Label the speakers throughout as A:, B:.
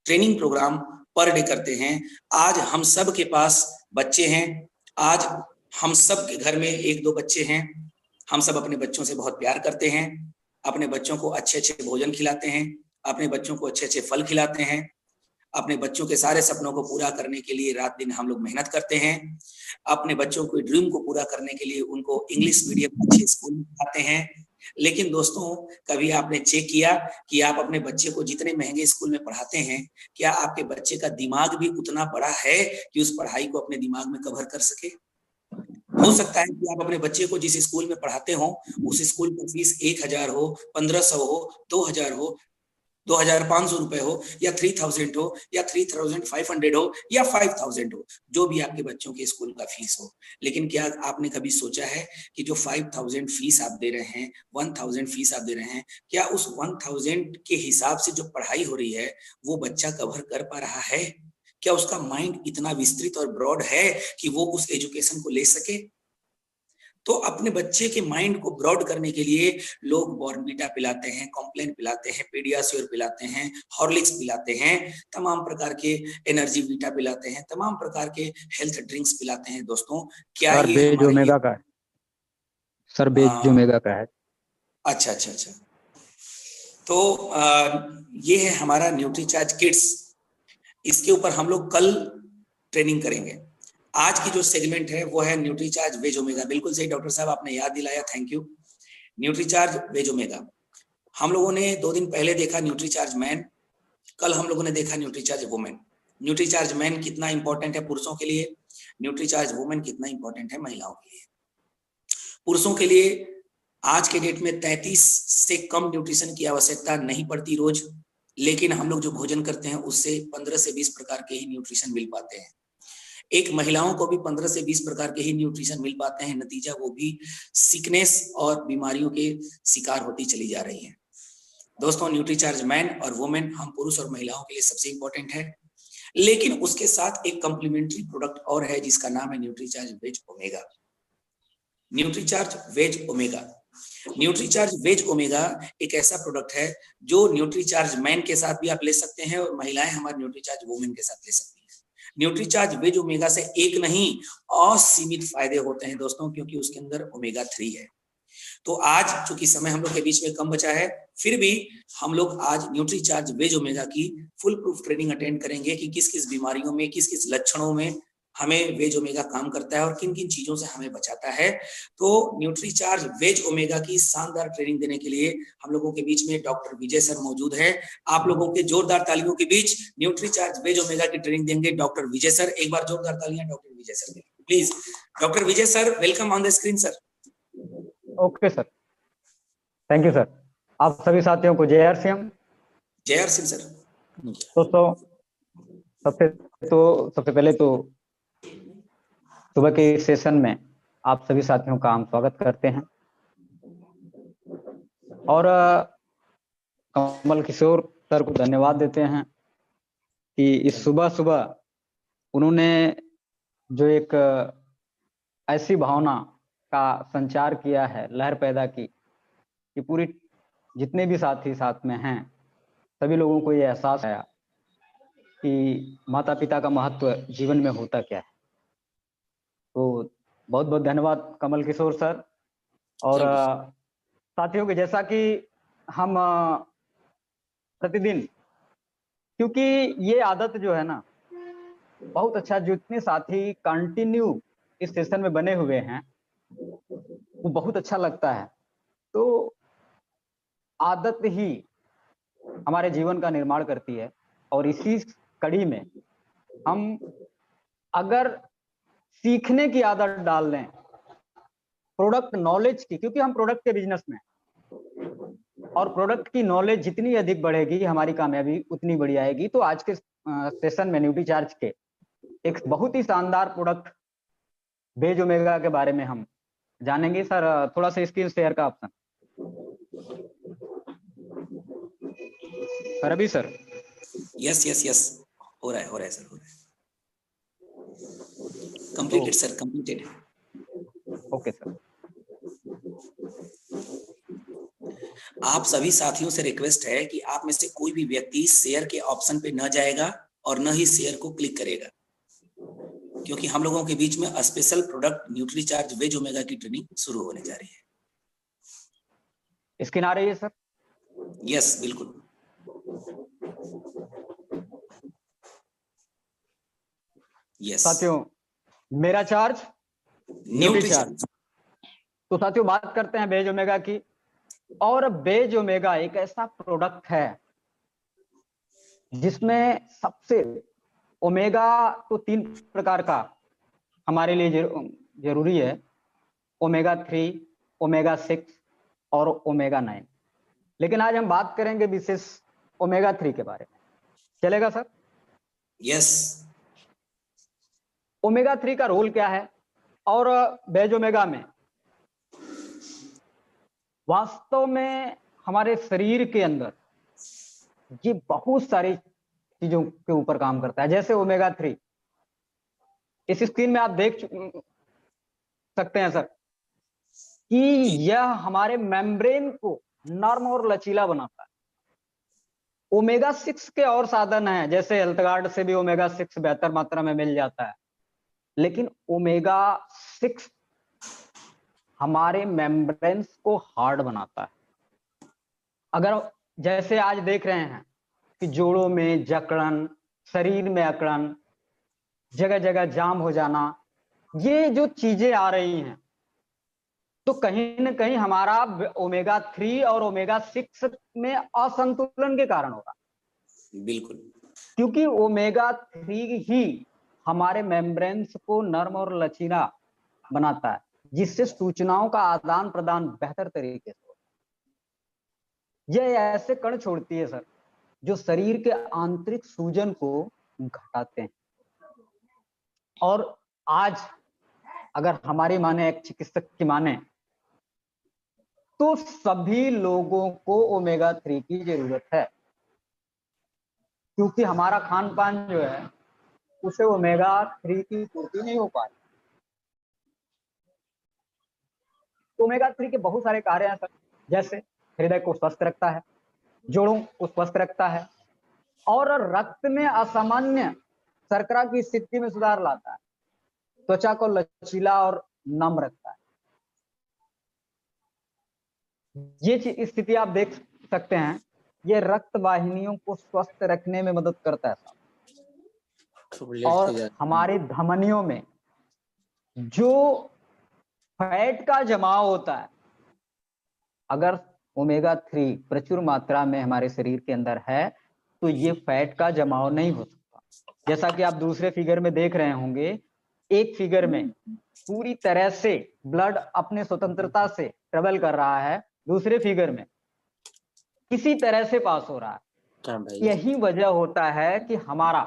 A: Training programme per day करते हैं। आज हम सब के पास बच्चे हैं, आज हम सब के घर में 1-2 बच्चे हैं। हम सब अपने बच्चों से बहुत प्यार करते हैं, अपने बच्चों को अच्छे-अच्छे भोजन खिलाते हैं, अपने बच्चों को अच्छे-अच्छे फल खिलाते हैं, अपने बच्चों के सारे सपनों को पूरा करने के लिए रात दिन हम लोग मेहनत करते हैं। अपने बच्चों के ड्रीम को पूरा करने के लिए उनको इंग्लिश मीडियम अच्छे स्कूल में पढ़ाते हैं। लेकिन दोस्तों, कभी आपने चेक किया कि आप अपने बच्चे को जितने महंगे स्कूल में पढ़ाते हैं, क्या आपके बच्चे का दिमाग भी उतना बड़ा है कि उस पढ़ाई को अपने दिमाग में कवर कर सके? हो सकता है कि आप अपने बच्चे को जिस स्कूल में पढ़ाते हो, उस स्कूल की फीस 1000 हो, 1500 हो, 2000 हो, 2500 रुपए हो, या 3000 हो, या 3500 हो, या 5000 हो, जो भी आपके बच्चों के स्कूल का फीस हो। लेकिन क्या आपने कभी सोचा है कि जो 5000 फीस आप दे रहे हैं, 1000 फीस आप दे रहे हैं, क्या उस 1000 के हिसाब से जो पढ़ाई हो रही है, वो बच्चा कवर कर पा रहा है? क्या उसका माइंड इतना विस्तृत और ब्रॉड है कि वो उस एजुकेशन को ले सके? तो अपने बच्चे के माइंड को ब्रॉड करने के लिए लोग बॉर्नवीटा पिलाते हैं, कॉम्प्लेन पिलाते हैं, पीडियाश्योर पिलाते हैं, हॉर्लिक्स पिलाते हैं, तमाम प्रकार के एनर्जी वीटा पिलाते हैं, तमाम प्रकार के हेल्थ ड्रिंक्स पिलाते हैं। दोस्तों, क्या
B: सर
A: ये
B: बेज
A: हमारे लिए
B: ओमेगा का है? सर बेज ओमेगा का है।
A: अच्छा अच्छा अच्छा। तो ये है हमारा न्यूट्रीचार्ज किड्स। इसके ऊपर हम लोग कल ट्रेनिंग करेंगे। आज की जो सेगमेंट है वो है न्यूट्रीचार्ज वेज ओमेगा। बिल्कुल सही डॉक्टर साहब, आपने याद दिलाया, thank you. Nutricharge Veg Omega हम लोगों ने 2 दिन पहले देखा न्यूट्रीचार्ज मैन, कल हम लोगों ने देखा न्यूट्रीचार्ज वुमेन। न्यूट्रीचार्ज मैन कितना इंपॉर्टेंट है पुरुषों के लिए, न्यूट्रीचार्ज वुमेन कितना इंपॉर्टेंट है महिलाओं के लिए। पुरुषों के लिए आज के डेट में 33 से कम न्यूट्रिशन की आवश्यकता नहीं पड़ती रोज, लेकिन हम लोग जो भोजन करते हैं उससे 15 से 20 प्रकार के ही न्यूट्रिशन मिल पाते हैं। एक महिलाओं को भी 15 से 20 प्रकार के ही न्यूट्रिशन मिल पाते हैं, नतीजा वो भी सिकनेस और बीमारियों के शिकार होती चली जा रही है। दोस्तों, न्यूट्रीचार्ज मैन और वुमेन हम पुरुष और महिलाओं के लिए सबसे इंपॉर्टेंट है, लेकिन उसके साथ एक कॉम्प्लीमेंट्री प्रोडक्ट और है जिसका नाम है Nutricharge Veg Omega. Nutricharge Veg Omega, Nutricharge Veg Omega एक ऐसा प्रोडक्ट है जो न्यूट्रीचार्ज मैन के साथ भी आप ले सकते हैं और महिलाएं हमारे न्यूट्रीचार्ज वुमेन के साथ ले सकती हैं। न्यूट्रीचार्ज वेज ओमेगा से एक नहीं असीमित फायदे होते हैं दोस्तों, क्योंकि उसके अंदर ओमेगा 3 है। तो आज चूंकि समय हम लोग के बीच में कम बचा है, फिर भी हम लोग आज न्यूट्रीचार्ज वेज ओमेगा की फुल प्रूफ ट्रेनिंग अटेंड करेंगे कि किस किस बीमारियों में, किस किस लक्षणों में हमें वेज ओमेगा काम करता है और किन किन चीजों से हमें बचाता है। तो न्यूट्रीचार्ज वेज ओमेगा की शानदार ट्रेनिंग देने के लिए हम लोगों के बीच में डॉक्टर विजय सर मौजूद है। आप लोगों के जोरदार तालियों के बीच न्यूट्रीचार्ज वेज ओमेगा की ट्रेनिंग देंगे डॉक्टर विजय सर। एक बार जोरदार तालियां doctor Vijay sir, please. Doctor Vijay sir, welcome on the screen sir.
B: Okay sir, thank you sir. आप सभी साथियों को जय सिंह।
A: जय सिंह सर।
B: दोस्तों, सबसे पहले तो सुबह के सेशन में आप सभी साथियों का हम स्वागत करते हैं। और कमल किशोर सर को धन्यवाद देते हैं कि इस सुबह सुबह उन्होंने जो एक ऐसी भावना का संचार किया है, लहर पैदा की कि पूरी जितने भी साथी साथ में हैं सभी लोगों को ये एहसास आया कि माता पिता का महत्व जीवन में होता क्या है। तो बहुत बहुत धन्यवाद कमल किशोर सर। और साथियों के जैसा कि हम प्रतिदिन, क्योंकि ये आदत जो है ना बहुत अच्छा, जितने साथी कंटिन्यू इस सेशन में बने हुए हैं वो बहुत अच्छा लगता है। तो आदत ही हमारे जीवन का निर्माण करती है और इसी कड़ी में हम अगर सीखने की आदत डाल लें, प्रोडक्ट नॉलेज की, क्योंकि हम प्रोडक्ट के बिजनेस में, और प्रोडक्ट की नॉलेज जितनी अधिक बढ़ेगी हमारी कामयाबी उतनी बड़ी आएगी। तो आज के सेशन में न्यूट्रीचार्ज के एक बहुत ही शानदार प्रोडक्ट वेज ओमेगा के बारे में हम जानेंगे। सर थोड़ा सा स्क्रीन शेयर का ऑप्शन सर। अभी सर
A: यस यस यस, हो रहा है सर, हो रहा है। Completed sir, completed.
B: Okay sir.
A: आप सभी साथियों से रिक्वेस्ट है कि आप में से कोई भी व्यक्ति शेयर के ऑप्शन पे न जाएगा और न ही शेयर को क्लिक करेगा, क्योंकि हम लोगों के बीच में special product Nutricharge Veg Omega की ट्रेनिंग शुरू होने जा रही है।
B: स्क्रीन आ रही है सर?
A: यस, बिल्कुल। यस
B: साथियों, मेरा चार्ज न्यूट्रीचार्ज। तो साथियों, बात करते हैं बेज ओमेगा की। और बेज ओमेगा एक ऐसा प्रोडक्ट है जिसमें सबसे ओमेगा तो 3 प्रकार का हमारे लिए जरूरी है, ओमेगा 3, ओमेगा 6 और ओमेगा 9। लेकिन आज हम बात करेंगे विशेष ओमेगा 3 के बारे में। चलेगा सर?
A: यस।
B: ओमेगा 3 का रोल क्या है और बेज ओमेगा में वास्तव में हमारे शरीर के अंदर ये बहुत सारी चीजों के ऊपर काम करता है। जैसे ओमेगा 3 इस स्क्रीन में आप देख सकते हैं सर कि यह हमारे मेम्ब्रेन को नर्म और लचीला बनाता है। ओमेगा 6 के और साधन हैं, जैसे हेल्थगार्ड से भी ओमेगा 6 बेहतर मात्रा में मिल जाता है, लेकिन ओमेगा 6 हमारे मेम्ब्रेन्स को हार्ड बनाता है। अगर जैसे आज देख रहे हैं कि जोड़ों में जकड़न, शरीर में अकड़न, जगह जगह जाम हो जाना, ये जो चीजें आ रही हैं, तो कहीं ना कहीं हमारा ओमेगा 3 और ओमेगा 6 में असंतुलन के कारण होगा।
A: बिल्कुल,
B: क्योंकि ओमेगा 3 ही हमारे मेम्ब्रेन्स को नर्म और लचीला बनाता है, जिससे सूचनाओं का आदान प्रदान बेहतर तरीके से होता है। यह ऐसे कण छोड़ती है सर जो शरीर के आंतरिक सूजन को घटाते हैं। और आज अगर हमारी माने, एक चिकित्सक की माने, तो सभी लोगों को ओमेगा 3 की जरूरत है, क्योंकि हमारा खान पान जो है उसे ओमेगा 3 की पूर्ति नहीं हो पा रही। ओमेगा 3 के बहुत सारे कार्य हैं सर, जैसे हृदय को स्वस्थ रखता है, जोड़ों को स्वस्थ रखता है और रक्त में असामान्य शर्करा की स्थिति में सुधार लाता है, त्वचा को लचीला और नम रखता है। ये स्थिति आप देख सकते हैं, ये रक्त वाहिनियों को स्वस्थ रखने में मदद करता है और हमारी धमनियों में जो फैट का जमाव होता है, अगर ओमेगा 3 प्रचुर मात्रा में हमारे शरीर के अंदर है तो ये फैट का जमाव नहीं हो सकता। जैसा कि आप दूसरे फिगर में देख रहे होंगे, एक फिगर में पूरी तरह से ब्लड अपने स्वतंत्रता से ट्रेवल कर रहा है, दूसरे फिगर में किसी तरह से पास हो रहा है। यही वजह होता है कि हमारा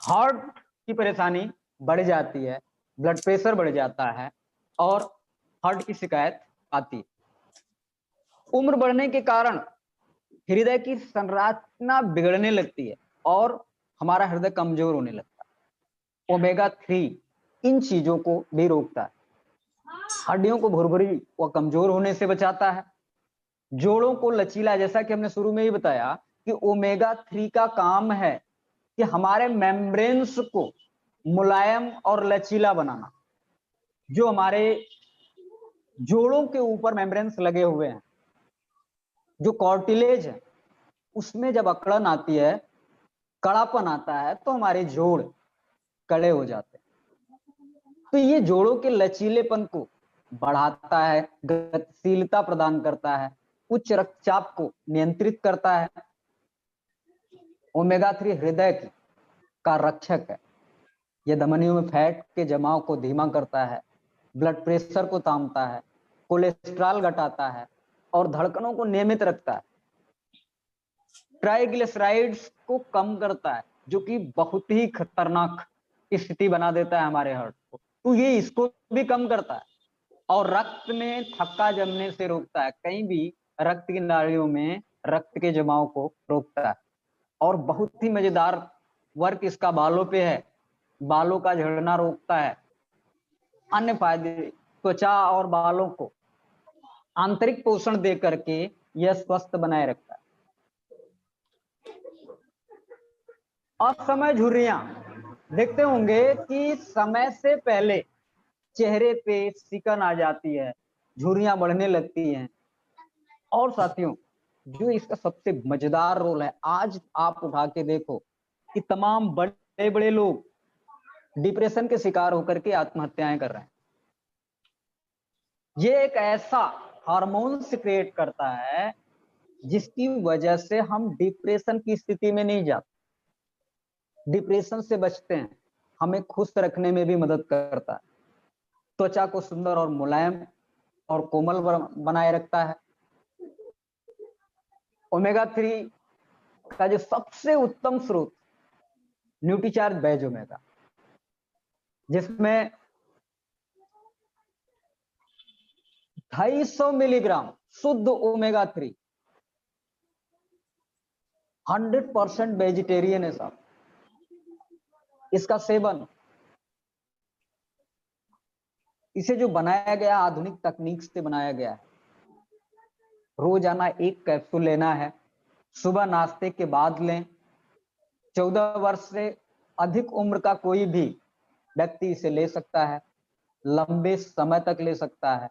B: हार्ट की परेशानी बढ़ जाती है, ब्लड प्रेशर बढ़ जाता है और हार्ट की शिकायत आती है। उम्र बढ़ने के कारण हृदय की संरचना बिगड़ने लगती है और हमारा हृदय कमजोर होने लगता है। ओमेगा 3 इन चीजों को भी रोकता है, हड्डियों को भुरभुरी व कमजोर होने से बचाता है, जोड़ों को लचीला, जैसा कि हमने शुरू में ही बताया कि ओमेगा 3 का काम है कि हमारे मेम्ब्रेन्स को मुलायम और लचीला बनाना। जो हमारे जोड़ों के ऊपर मेम्ब्रेन्स लगे हुए हैं, जो कार्टिलेज है, उसमें जब अकड़न आती है, कड़ापन आता है, तो हमारे जोड़ कड़े हो जाते हैं। तो ये जोड़ों के लचीलेपन को बढ़ाता है, गतिशीलता प्रदान करता है, उच्च रक्तचाप को नियंत्रित करता है। ओमेगा 3 हृदय का रक्षक है, यह धमनियों में फैट के जमाव को धीमा करता है, ब्लड प्रेशर को तामता है, कोलेस्ट्रॉल घटाता है और धड़कनों को नियमित रखता है, ट्राइग्लिसराइड्स को कम करता है, जो कि बहुत ही खतरनाक स्थिति बना देता है हमारे हार्ट को, तो ये इसको भी कम करता है और रक्त में थक्का जमने से रोकता है, कहीं भी रक्त की नालियों में रक्त के जमाव को रोकता है। और बहुत ही मजेदार वर्क इसका बालों पे है, बालों का झड़ना रोकता है। अन्य फायदे, त्वचा और बालों को आंतरिक पोषण दे करके यह स्वस्थ बनाए रखता है। असमय झुर्रियां, देखते होंगे कि समय से पहले चेहरे पे सिकन आ जाती है, झुर्रियां बढ़ने लगती हैं। और साथियों, जो इसका सबसे मजेदार रोल है, आज आप उठा के देखो कि तमाम बड़े बड़े लोग डिप्रेशन के शिकार होकर के आत्महत्याएं कर रहे हैं। ये एक ऐसा हार्मोन क्रिएट करता है जिसकी वजह से हम डिप्रेशन की स्थिति में नहीं जाते, डिप्रेशन से बचते हैं, हमें खुश रखने में भी मदद करता है, त्वचा को सुंदर और मुलायम और कोमल बनाए रखता है। ओमेगा 3 का जो सबसे उत्तम स्रोत न्यूट्रीचार्ज बेज ओमेगा, जिसमें 250 मिलीग्राम शुद्ध ओमेगा 3, 100% वेजिटेरियन है साहब। इसका सेवन, इसे जो बनाया गया आधुनिक तकनीक से बनाया गया है, रोजाना 1 कैप्सूल लेना है, सुबह नाश्ते के बाद लें। 14 वर्ष से अधिक उम्र का कोई भी व्यक्ति इसे ले सकता है, लंबे समय तक ले सकता है,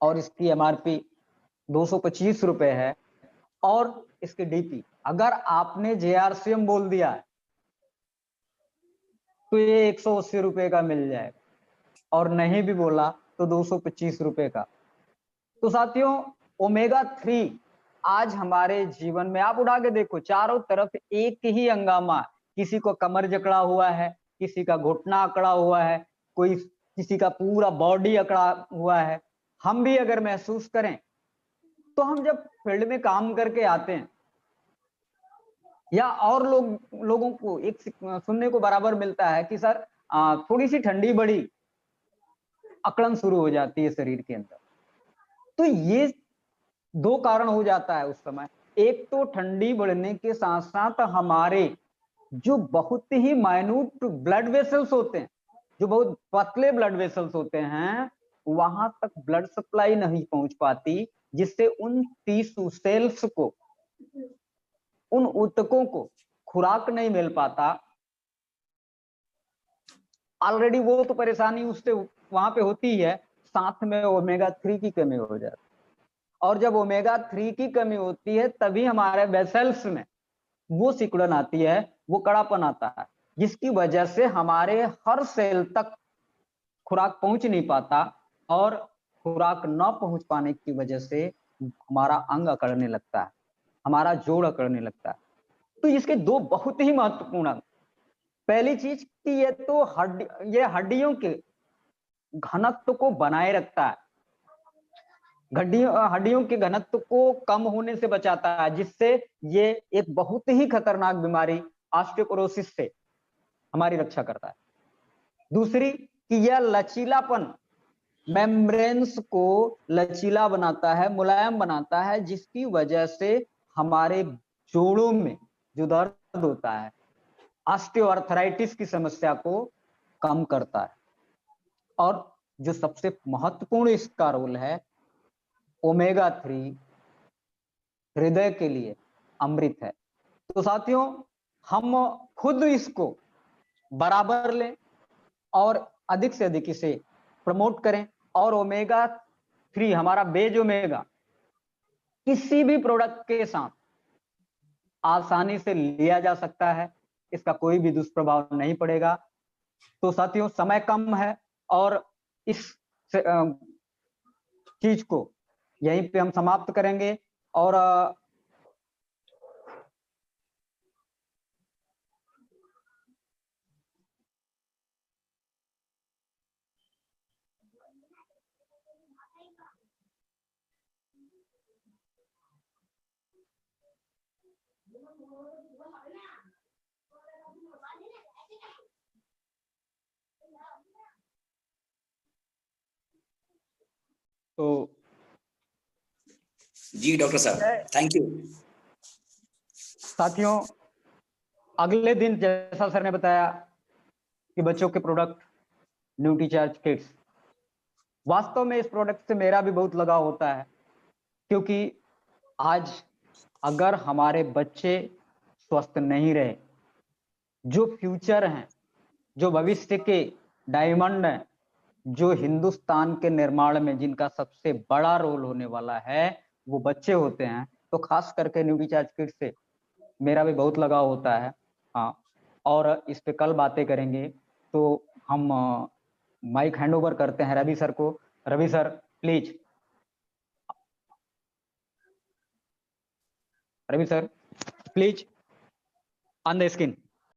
B: और इसकी एमआरपी 225 रुपए है। और इसकी डीपी, अगर आपने जेआरसीएम बोल दिया है तो ये 180 रुपए का मिल जाएगा, और नहीं भी बोला तो 225 रुपए का। तो साथियों, ओमेगा 3 आज हमारे जीवन में आप उठा के देखो, चारों तरफ एक ही हंगामा, किसी को कमर जकड़ा हुआ है, किसी का घुटना अकड़ा हुआ है, कोई किसी का पूरा बॉडी अकड़ा हुआ है। हम भी अगर महसूस करें तो हम जब फील्ड में काम करके आते हैं, या और लोगों को एक सुनने को बराबर मिलता है कि सर थोड़ी सी ठंडी बढ़ी, अकड़न शुरू हो जाती है शरीर के अंदर। तो ये 2 कारण हो जाता है उस समय। एक तो ठंडी बढ़ने के साथ साथ हमारे जो बहुत ही माइन्यूट ब्लड वेसल्स होते हैं, जो बहुत पतले ब्लड वेसल्स होते हैं, वहां तक ब्लड सप्लाई नहीं पहुंच पाती, जिससे उन टिश्यू सेल्स को, उन ऊतकों को खुराक नहीं मिल पाता। ऑलरेडी वो तो परेशानी उससे वहां पे होती है, साथ में ओमेगा 3 की कमी हो जाती है। और जब ओमेगा 3 की कमी होती है तभी हमारे वेसल्स में वो सिकुड़न आती है, वो कड़ापन आता है, जिसकी वजह से हमारे हर सेल तक खुराक पहुंच नहीं पाता, और खुराक न पहुंच पाने की वजह से हमारा अंग अकड़ने लगता है, हमारा जोड़ अकड़ने लगता है। तो इसके 2 बहुत ही महत्वपूर्ण, पहली चीज कि ये हड्डियों के घनत्व को बनाए रखता है, हड्डियों के घनत्व को कम होने से बचाता है, जिससे ये एक बहुत ही खतरनाक बीमारी ऑस्टियोपोरोसिस से हमारी रक्षा करता है। दूसरी कि यह लचीलापन, मेम्ब्रेन्स को लचीला बनाता है, मुलायम बनाता है, जिसकी वजह से हमारे जोड़ों में जो दर्द होता है, ऑस्टियोआर्थराइटिस की समस्या को कम करता है। और जो सबसे महत्वपूर्ण इसका रोल है, ओमेगा 3 हृदय के लिए अमृत है। तो साथियों, हम खुद इसको बराबर लें और अधिक से अधिक इसे प्रमोट करें। और ओमेगा 3 हमारा बेज ओमेगा किसी भी प्रोडक्ट के साथ आसानी से लिया जा सकता है, इसका कोई भी दुष्प्रभाव नहीं पड़ेगा। तो साथियों, समय कम है और इस चीज को यहीं पे हम समाप्त करेंगे। और तो
A: जी डॉक्टर साहब, थैंक यू।
B: साथियों, अगले दिन जैसा सर ने बताया कि बच्चों के प्रोडक्ट न्यूट्रीचार्ज किड्स, वास्तव में इस प्रोडक्ट से मेरा भी बहुत लगाव होता है, क्योंकि आज अगर हमारे बच्चे स्वस्थ नहीं रहे, जो फ्यूचर हैं, जो भविष्य के डायमंड हैं, जो हिंदुस्तान के निर्माण में जिनका सबसे बड़ा रोल होने वाला है, वो बच्चे होते हैं। तो खास करके न्यूट्रीचार्ज किट से मेरा भी बहुत लगाव होता है। हाँ, और इस पे कल बातें करेंगे। तो हम माइक हैंड ओवर करते हैं रवि सर को। Ravi sir please. Ravi sir please on the screen.